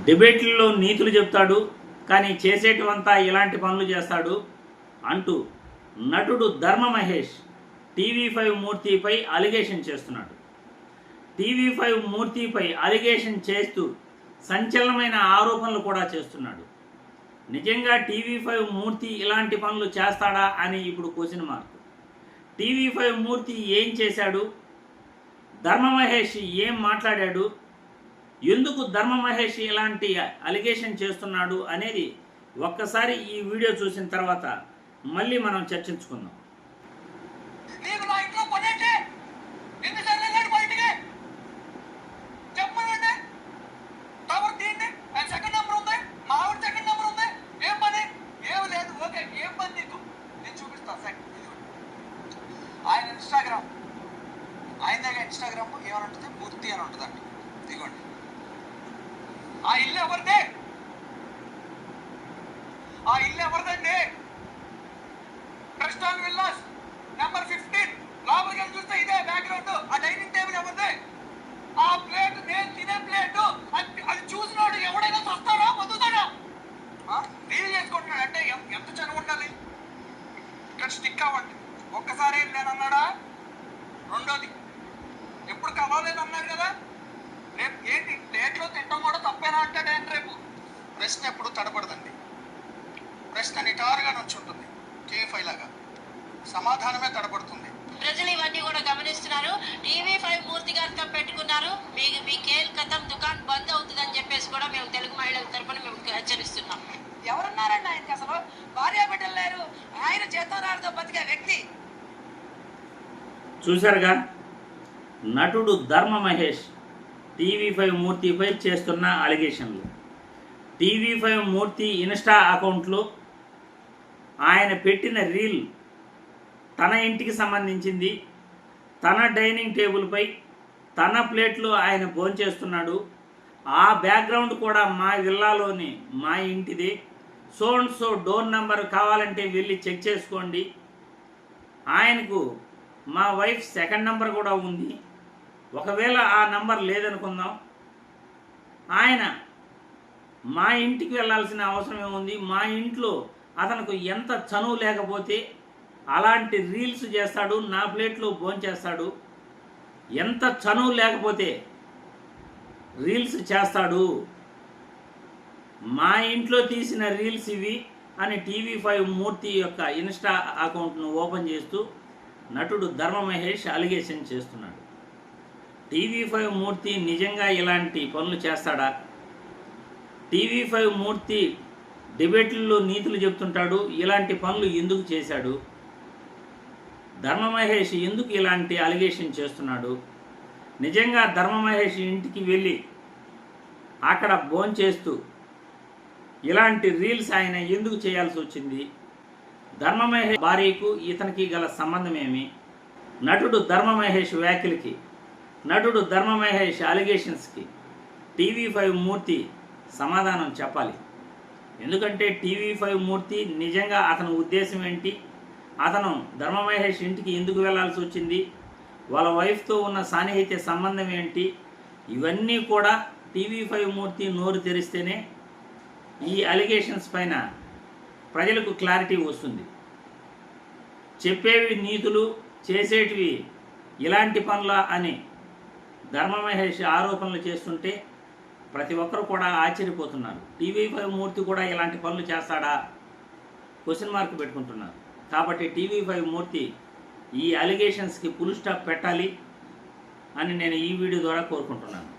డిబేట్లలో నీతులు చెప్తాడు, కానీ చేసేటివంతా ఇలాంటి పనులు చేస్తాడు అంటూ నటుడు ధర్మ మహేష్ టీవీ5 మూర్తిపై అలిగేషన్ చేస్తున్నాడు. టీవీ5 మూర్తిపై అలిగేషన్ చేస్తూ సంచలనమైన ఆరోపణలు కూడా చేస్తున్నాడు. నిజంగా టీవీ5 మూర్తి ఇలాంటి పనులు చేస్తాడా అని ఇప్పుడు క్వశ్చన్ మార్క్. టీవీ5 మూర్తి ఏం చేశాడు, ధర్మ మహేష్ ఏం మాట్లాడాడు, ఎందుకు ధర్మ మహేష్ ఇలాంటి అలిగేషన్ చేస్తున్నాడు అనేది ఒక్కసారి ఈ వీడియో చూసిన తర్వాత మళ్ళీ మనం చర్చించుకుందాం. ఇన్స్టాగ్రామ్ ఏమనంటుంది, మూర్తి అని ఉంటుందండి. ఇదిగోండి, ఆ ఇల్లు ఎవరిదే? ఆ ఇల్లు ఎవరిదండి? Crystal villas number 15. లోపలికి వెళ్ళి చూస్తే ఇదే బ్యాక్గ్రౌండ్. ఆ డైనింగ్ టేబుల్ ఎవరిదే? ఆ ప్లేట్ నేను తినే ప్లేట్. అది చూసినోడు ఎవడైనా వస్తాడా, బతుకుతాడా? రీల్ చేసుకుంటున్నాడు అంటే ఎంత చనువు ఉండాలి? ఇక్కడ స్టిక్ అవ్వండి. ఒక్కసారి నేను అన్నాడా? రెండోది, ఎప్పుడు కలవలేదు అన్నాడు కదా. రేపు ఏంటి ప్లేట్లో తింటాం కూడా తప్పేనా అంటాడేంటి? రేపు ప్రశ్న ఎప్పుడు తడబడదండి. ప్రశ్న నిటారుగా నుంచుంటుంది. టీవీ5 లాగా సమాధానమే తడబడుతుంది. ప్రజలు ఇవన్నీ కూడా గమనిస్తున్నారు. టీవీ5 మూర్తి గారితో పెట్టుకున్నారు, మీ కేల్ కథం దుకాణం బంద్ అవుతుందని చెప్పేసి కూడా మేము తెలుగు మహిళల తరఫున మేము హెచ్చరిస్తున్నాం. ఎవరున్నారండి ఆయనకి? అసలు భార్య బిడ్డలు లేరు. ఆయన చేతనాడుతో బతికే వ్యక్తి. చూశారుగా, నటుడు ధర్మ మహేష్ టీవీ5 మూర్తిపై చేస్తున్న అలిగేషన్లు. టీవీ5 మూర్తి ఇన్స్టా అకౌంట్లో ఆయన పెట్టిన రీల్ తన ఇంటికి సంబంధించింది. తన డైనింగ్ టేబుల్పై తన ప్లేట్లో ఆయన భోంచేస్తున్నాడు. ఆ బ్యాక్గ్రౌండ్ కూడా మా విల్లాలోని మా ఇంటిది. So and so door number కావాలంటే వెళ్ళి చెక్ చేసుకోండి. ఆయనకు మా వైఫ్ సెకండ్ నెంబర్ కూడా ఉంది. ఒకవేళ ఆ నంబర్ లేదనుకుందాం, ఆయన మా ఇంటికి వెళ్ళాల్సిన అవసరం ఏముంది? మా ఇంట్లో అతనికి ఎంత చనువు లేకపోతే అలాంటి రీల్స్ చేస్తాడు, నా ప్లేట్లో భోంచేస్తాడు. ఎంత చనువు లేకపోతే రీల్స్ చేస్తాడు? మా ఇంట్లో తీసిన రీల్స్ ఇవి అని టీవీ5 మూర్తి యొక్క ఇన్స్టా అకౌంట్ను ఓపెన్ చేస్తూ నటుడు ధర్మ మహేష్ అలిగేషన్ చేస్తున్నాడు. టీవీ5 మూర్తి నిజంగా ఇలాంటి పనులు చేస్తాడా? టీవీ5 మూర్తి డిబేట్లలో నీతులు చెప్తుంటాడు, ఇలాంటి పనులు ఎందుకు చేశాడు? ధర్మ మహేష్ ఎందుకు ఇలాంటి అలిగేషన్ చేస్తున్నాడు? నిజంగా ధర్మ మహేష్ ఇంటికి వెళ్ళి అక్కడ భోంచేస్తూ ఇలాంటి రీల్స్ ఆయన ఎందుకు చేయాల్సి వచ్చింది? ధర్మ మహేష్ భార్యకు ఇతనికి గల సంబంధం ఏమి? నటుడు ధర్మ మహేష్ వ్యాఖ్యలకి, నటుడు ధర్మ మహేష్ అలిగేషన్స్కి టీవీ5 మూర్తి సమాధానం చెప్పాలి. ఎందుకంటే టీవీ5 మూర్తి నిజంగా అతని ఉద్దేశం ఏంటి? అతను ధర్మ మహేష్ ఇంటికి ఎందుకు వెళ్లాల్సి వచ్చింది? వాళ్ళ వైఫ్తో ఉన్న సాన్నిహిత్య సంబంధం ఏంటి? ఇవన్నీ కూడా టీవీ5 మూర్తి నోరు తెరిస్తేనే ఈ అలిగేషన్స్ పైన ప్రజలకు క్లారిటీ వస్తుంది. చెప్పేవి నీతులు, చేసేటివి ఇలాంటి పనుల అని ధర్మ మహేష్ ఆరోపణలు చేస్తుంటే ప్రతి ఒక్కరు కూడా ఆశ్చర్యపోతున్నారు. టీవీ5 మూర్తి కూడా ఇలాంటి పనులు చేస్తాడా? క్వశ్చన్ మార్క్ పెట్టుకుంటున్నారు. కాబట్టి టీవీ5 మూర్తి ఈ అలిగేషన్స్కి ఫుల్ స్టాప్ పెట్టాలి అని నేను ఈ వీడియో ద్వారా కోరుకుంటున్నాను.